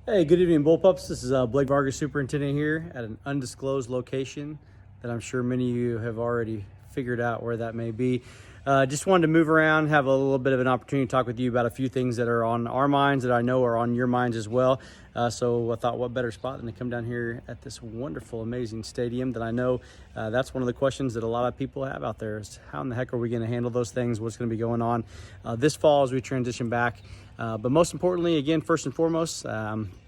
Hey, good evening, Bullpups. This is Blake Vargas, Superintendent here at an undisclosed location that I'm sure many of you have already figured out where that may be. Just wanted to move around, have a little bit of an opportunity to talk with you about a few things that are on our minds that I know are on your minds as well. So I thought, what better spot than to come down here at this wonderful, amazing stadium that I know that's one of the questions that a lot of people have out there is how in the heck are we going to handle those things? What's going to be going on this fall as we transition back? But most importantly, again, first and foremost,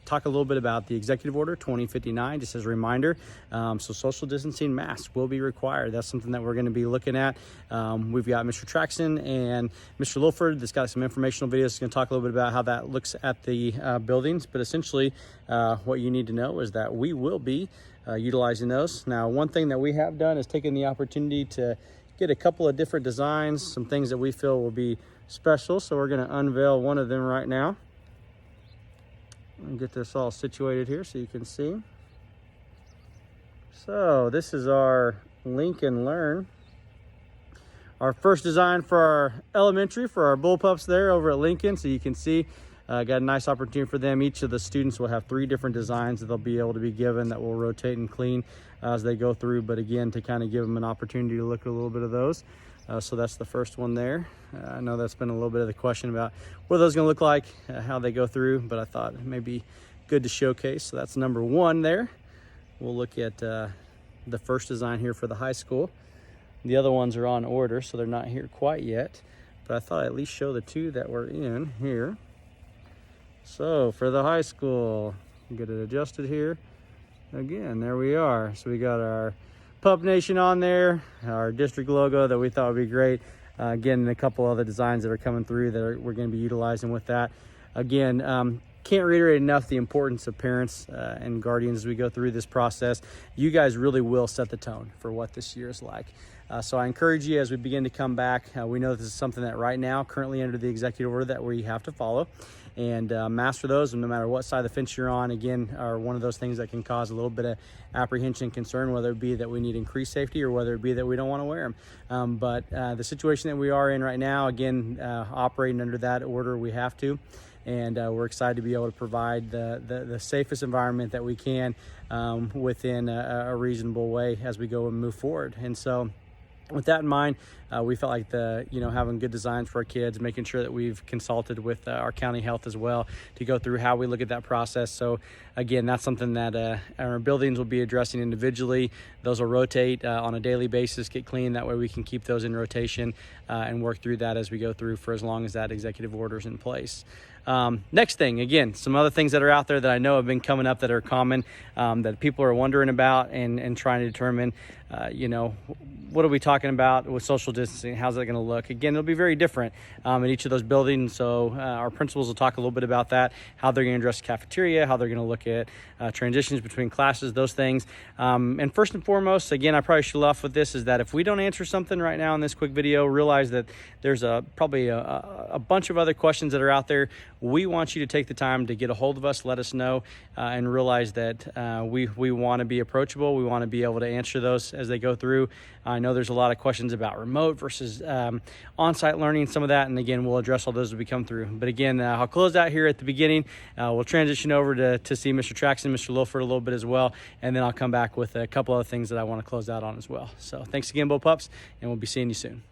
talk a little bit about the Executive Order 2059, just as a reminder. So social distancing masks will be required. That's something that we're going to be looking at. We've got Mr. Traxon and Mr. Lilford that's got some informational videos. He's going to talk a little bit about how that looks at the buildings. But essentially, what you need to know is that we will be utilizing those. Now, one thing that we have done is taken the opportunity to get a couple of different designs, some things that we feel will be special. So we're going to unveil one of them right now and get this all situated here so you can see. So this is our Link and Learn, our first design for our elementary, for our Bullpups there over at Lincoln. So you can see got a nice opportunity for them. Each of the students will have 3 different designs that they'll be able to be given that will rotate and clean as they go through, but again, to kind of give them an opportunity to look at a little bit of those. So that's the first one there. I know that's been a little bit of the question about what those gonna look like, how they go through, but I thought it may be good to showcase. So that's number 1 there. We'll look at the first design here for the high school. The other ones are on order, so they're not here quite yet, but I thought I'd at least show the 2 that were in here. So for the high school, get it adjusted here. Again, there we are. So we got our Pup Nation on there, our district logo that we thought would be great. Again, a couple other designs that are coming through that we're going to be utilizing with that. Again, can't reiterate enough the importance of parents and guardians as we go through this process. You guys really will set the tone for what this year is like. So I encourage you as we begin to come back. We know this is something that right now, currently under the executive order, that we have to follow. And master those, and no matter what side of the fence you're on, again, are one of those things that can cause a little bit of apprehension and concern, whether it be that we need increased safety or whether it be that we don't want to wear them. But the situation that we are in right now, again, operating under that order, we have to. And we're excited to be able to provide the safest environment that we can within a reasonable way as we go and move forward. And so with that in mind, we felt like having good designs for our kids, making sure that we've consulted with our county health as well to go through how we look at that process. So again, that's something that our buildings will be addressing individually. Those will rotate on a daily basis, get clean. That way we can keep those in rotation and work through that as we go through for as long as that executive order is in place. Next thing, again, some other things that are out there that I know have been coming up that are common, that people are wondering about and trying to determine, what are we talking about with social distancing? How's that going to look? Again, it'll be very different in each of those buildings. So our principals will talk a little bit about that, how they're going to address the cafeteria, how they're going to look at transitions between classes, those things. And first and foremost, again, I probably should off with this, is that if we don't answer something right now in this quick video, realize that there's probably a bunch of other questions that are out there. We want you to take the time to get a hold of us, let us know, and realize that we want to be approachable. We want to be able to answer those as they go through. I know there's a lot of questions about remote versus on-site learning, some of that, and again, we'll address all those as we come through. But again, I'll close out here at the beginning. We'll transition over to see Mr. Traxon, Mr. Lilford a little bit as well, and then I'll come back with a couple other things that I want to close out on as well. So thanks again, Bullpups, and we'll be seeing you soon.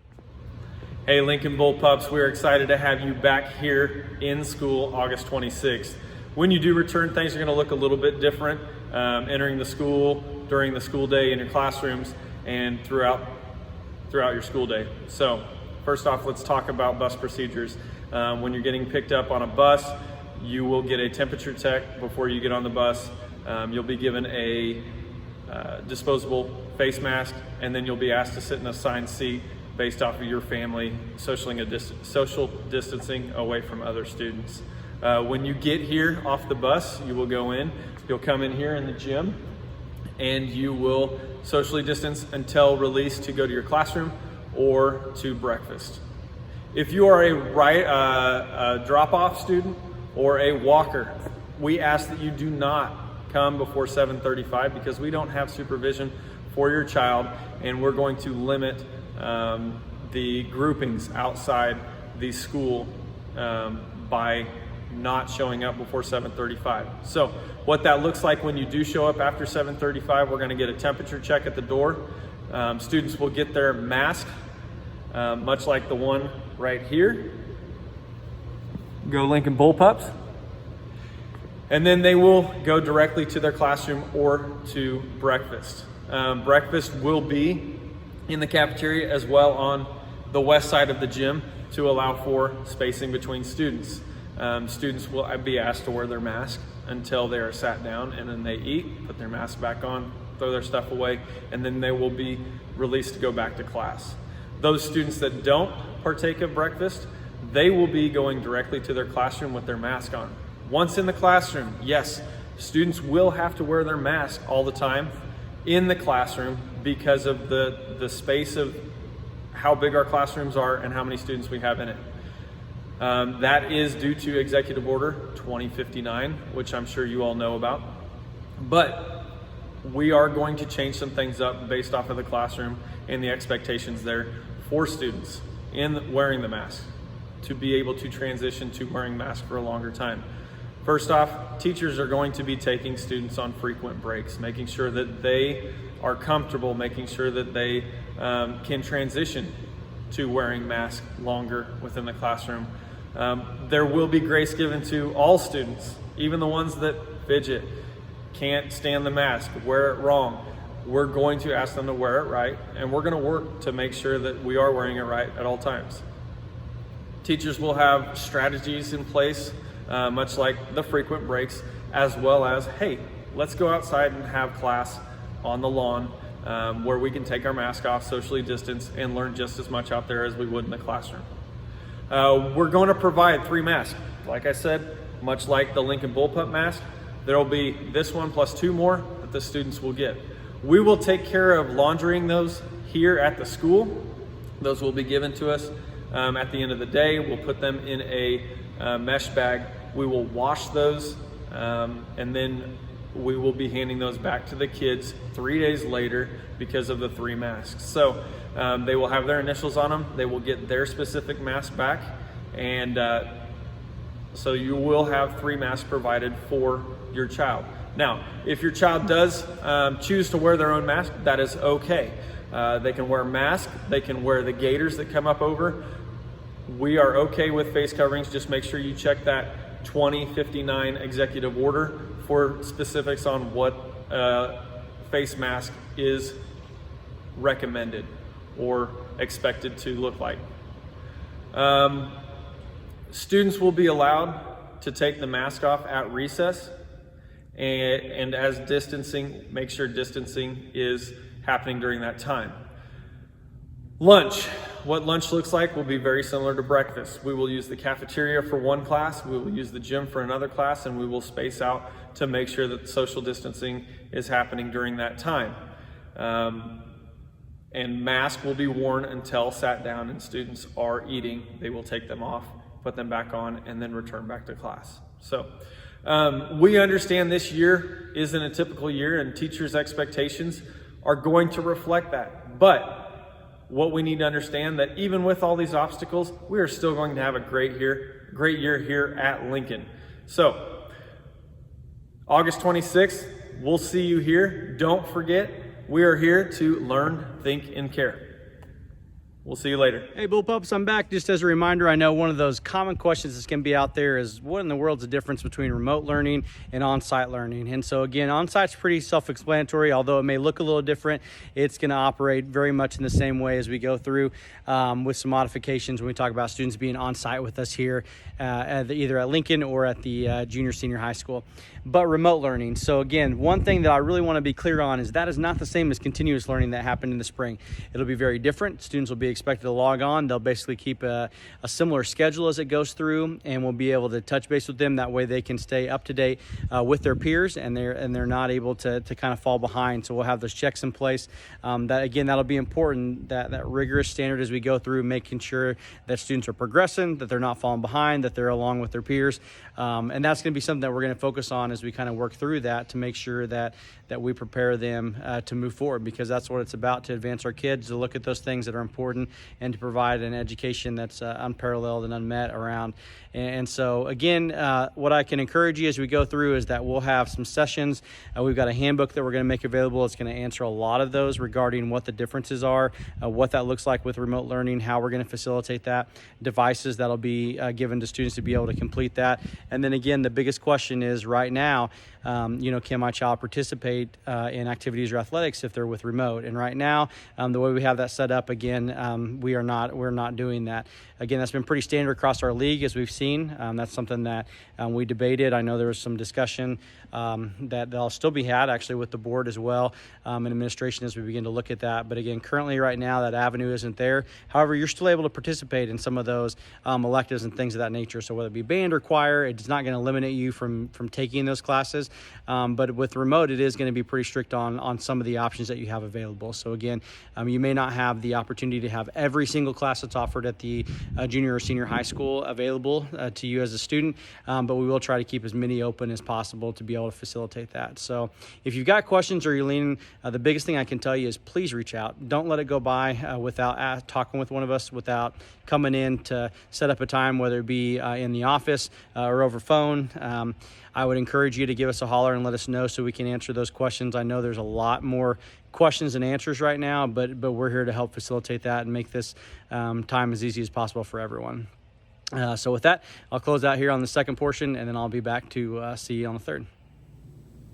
Hey, Lincoln Bullpups, we're excited to have you back here in school August 26th. When you do return, things are going to look a little bit different entering the school, during the school day in your classrooms, and throughout your school day. So first off, let's talk about bus procedures. When you're getting picked up on a bus, you will get a temperature check before you get on the bus. You'll be given a disposable face mask, and then you'll be asked to sit in a assigned seat based off of your family, social distancing away from other students. When you get here off the bus, you will go in, you'll come in here in the gym, and you will socially distance until released to go to your classroom or to breakfast. If you are a drop-off student or a walker, we ask that you do not come before 7:35 because we don't have supervision for your child, and we're going to limit the groupings outside the school by not showing up before 7:35. So what that looks like when you do show up after 7:35, we're going to get a temperature check at the door. Students will get their mask, much like the one right here. Go Lincoln Bullpups. And then they will go directly to their classroom or to breakfast. Breakfast will be in the cafeteria as well on the west side of the gym to allow for spacing between students. Students will be asked to wear their mask until they are sat down, and then they eat, put their mask back on, throw their stuff away, and then they will be released to go back to class. Those students that don't partake of breakfast, they will be going directly to their classroom with their mask on. Once in the classroom, yes, students will have to wear their mask all the time in the classroom because of the space of how big our classrooms are and how many students we have in it. That is due to Executive Order 2059, which I'm sure you all know about. But we are going to change some things up based off of the classroom and the expectations there for students in wearing the mask to be able to transition to wearing masks for a longer time. First off, teachers are going to be taking students on frequent breaks, making sure that they are comfortable, making sure that they can transition to wearing masks longer within the classroom. There will be grace given to all students, even the ones that fidget, can't stand the mask, wear it wrong. We're going to ask them to wear it right, and we're going to work to make sure that we are wearing it right at all times. Teachers will have strategies in place, much like the frequent breaks, as well as, hey, let's go outside and have class on the lawn where we can take our mask off, socially distance, and learn just as much out there as we would in the classroom. We're going to provide 3 masks. Like I said, much like the Lincoln Bullpup mask, there will be this one plus 2 more that the students will get. We will take care of laundering those here at the school. Those will be given to us at the end of the day. We'll put them in a mesh bag. We will wash those and then we will be handing those back to the kids 3 days later because of the 3 masks. So they will have their initials on them. They will get their specific mask back, and so you will have 3 masks provided for your child. Now, if your child does choose to wear their own mask, that is okay. They can wear a mask. They can wear the gaiters that come up over. We are okay with face coverings. Just make sure you check that 2059 executive order for specifics on what face mask is recommended or expected to look like. Students will be allowed to take the mask off at recess, and as distancing, make sure distancing is happening during that time. Lunch. What lunch looks like will be very similar to breakfast. We will use the cafeteria for one class, we will use the gym for another class, and we will space out to make sure that social distancing is happening during that time. And masks will be worn until sat down and students are eating. They will take them off, put them back on, and then return back to class. So we understand this year isn't a typical year, and teachers' expectations are going to reflect that. But what we need to understand that even with all these obstacles, we are still going to have a great year here at Lincoln. So August 26th, we'll see you here. Don't forget, we are here to learn, think, and care. We'll see you later. Hey Bullpups, I'm back. Just as a reminder, I know one of those common questions that's going to be out there is what in the world's the difference between remote learning and on-site learning? And so again, on-site's pretty self-explanatory, although it may look a little different. It's going to operate very much in the same way as we go through with some modifications when we talk about students being on-site with us here either at Lincoln or at the junior senior high school. But remote learning. So again, one thing that I really want to be clear on is that is not the same as continuous learning that happened in the spring. It'll be very different. Students will be expected to log on. They'll basically keep a similar schedule as it goes through, and we'll be able to touch base with them. That way they can stay up to date with their peers, and they're not able to kind of fall behind. So we'll have those checks in place. That'll be important, that rigorous standard as we go through, making sure that students are progressing, that they're not falling behind, that they're along with their peers. And that's going to be something that we're going to focus on as we kind of work through that to make sure that we prepare them to move forward, because that's what it's about, to advance our kids, to look at those things that are important mission and to provide an education that's unparalleled and unmet around. And so again, what I can encourage you as we go through is that we'll have some sessions. We've got a handbook that we're going to make available. It's going to answer a lot of those regarding what the differences are, what that looks like with remote learning, how we're going to facilitate that, devices that'll be given to students to be able to complete that. And then again, the biggest question is right now, can my child participate in activities or athletics if they're with remote? And right now, the way we have that set up, again, we're not doing that. Again, that's been pretty standard across our league, as we've seen. That's something that we debated. I know there was some discussion that'll still be had actually with the board as well, and administration as we begin to look at that. But again, currently right now, that avenue isn't there. However, you're still able to participate in some of those electives and things of that nature. So whether it be band or choir, it's not going to eliminate you from taking those classes. But with remote, it is going to be pretty strict on some of the options that you have available. So again, you may not have the opportunity to have every single class that's offered at the junior or senior high school available to you as a student, but we will try to keep as many open as possible to be able to facilitate that. So if you've got questions or you're leaning, the biggest thing I can tell you is please reach out. Don't let it go by without talking with one of us, without coming in to set up a time, whether it be in the office or over phone. I would encourage you to give us a holler and let us know so we can answer those questions. I know there's a lot more questions and answers right now, but we're here to help facilitate that and make this time as easy as possible for everyone. So with that, I'll close out here on the second portion, and then I'll be back to see you on the third.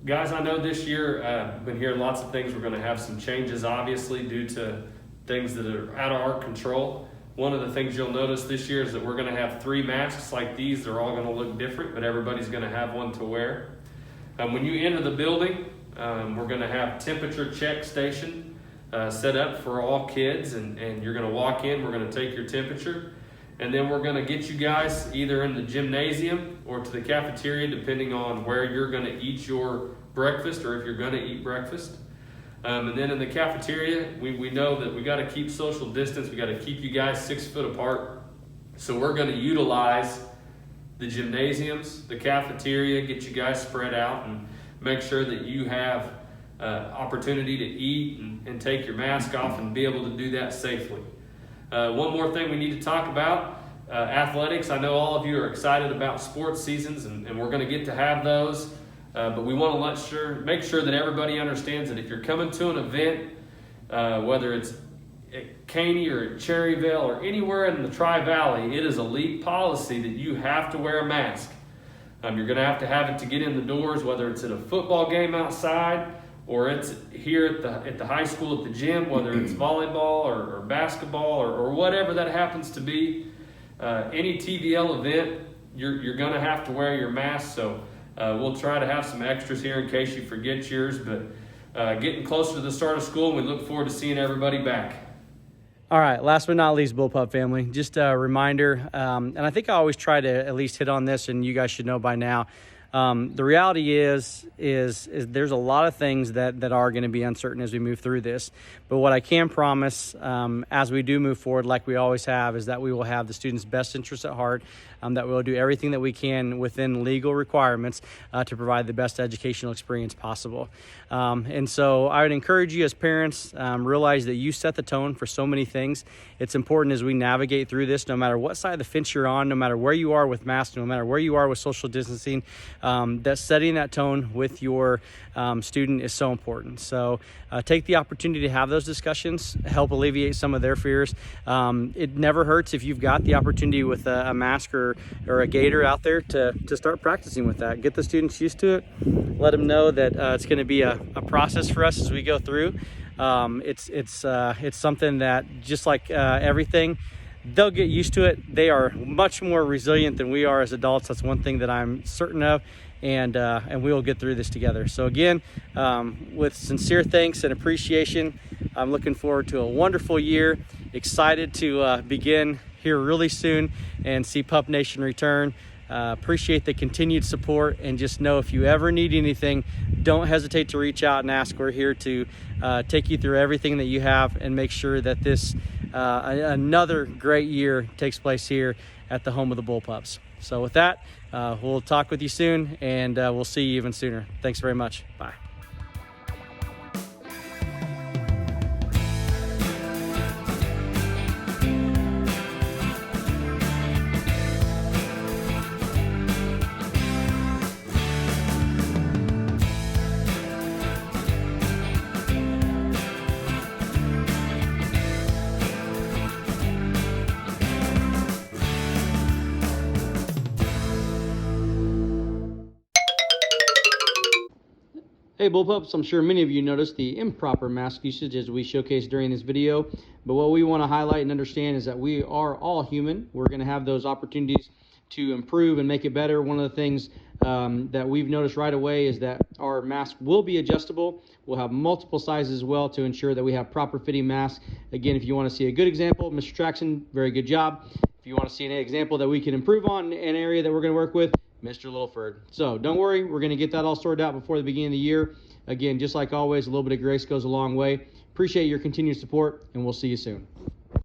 Guys, I know this year, I've been hearing lots of things. We're going to have some changes, obviously, due to things that are out of our control. One of the things you'll notice this year is that we're going to have 3 masks like these. They're all going to look different, but everybody's going to have one to wear. When you enter the building, we're going to have temperature check station set up for all kids, and you're going to walk in, we're going to take your temperature, and then we're going to get you guys either in the gymnasium or to the cafeteria, depending on where you're going to eat your breakfast or if you're going to eat breakfast. And then in the cafeteria, we know that we got to keep social distance. We got to keep you guys 6 foot apart. So we're going to utilize the gymnasiums, the cafeteria, get you guys spread out and make sure that you have opportunity to eat and take your mask off and be able to do that safely. One more thing we need to talk about, athletics. I know all of you are excited about sports seasons, and we're going to get to have those. But we want to make sure that everybody understands that if you're coming to an event, whether it's at Caney or at Cherryville or anywhere in the Tri-Valley, it is a league policy that you have to wear a mask. You're going to have it to get in the doors, whether it's at a football game outside or it's here at the high school at the gym, whether it's volleyball or basketball or whatever that happens to be. Any TVL event, you're going to have to wear your mask. So we'll try to have some extras here in case you forget yours. But getting closer to the start of school, we look forward to seeing everybody back. All right, last but not least, Bullpup family, just a reminder, and I think I always try to at least hit on this, and you guys should know by now. The reality is there's a lot of things that are going to be uncertain as we move through this. But what I can promise as we do move forward, like we always have, is that we will have the students' best interests at heart, that we will do everything that we can within legal requirements to provide the best educational experience possible. And so I would encourage you as parents, realize that you set the tone for so many things. It's important as we navigate through this, no matter what side of the fence you're on, no matter where you are with masks, no matter where you are with social distancing, that setting that tone with your student is so important. So take the opportunity to have those discussions, help alleviate some of their fears. It never hurts if you've got the opportunity with a mask or a gaiter out there to start practicing with that. Get the students used to it. Let them know that it's going to be a process for us as we go through. It's something that, just like everything, they'll get used to it. They are much more resilient than we are as adults. That's one thing that I'm certain of, and we will get through this together. So again, with sincere thanks and appreciation, I'm looking forward to a wonderful year. Excited to begin here really soon and see Pup Nation return. Appreciate the continued support, and just know if you ever need anything, don't hesitate to reach out and ask. We're here to take you through everything that you have and make sure that this another great year takes place here at the home of the Bullpups. So with that, we'll talk with you soon, and we'll see you even sooner. Thanks very much. Bye. Hey Bullpups, I'm sure many of you noticed the improper mask usage as we showcased during this video, but what we want to highlight and understand is that we are all human. We're going to have those opportunities to improve and make it better. One of the things that we've noticed right away is that our mask will be adjustable. We'll have multiple sizes as well to ensure that we have proper fitting masks. Again, if you want to see a good example, Mr. Traxon, very good job. If you want to see an example that we can improve on, an area that we're going to work with, Mr. Littleford. So don't worry, we're going to get that all sorted out before the beginning of the year. Again, just like always, a little bit of grace goes a long way. Appreciate your continued support, and we'll see you soon.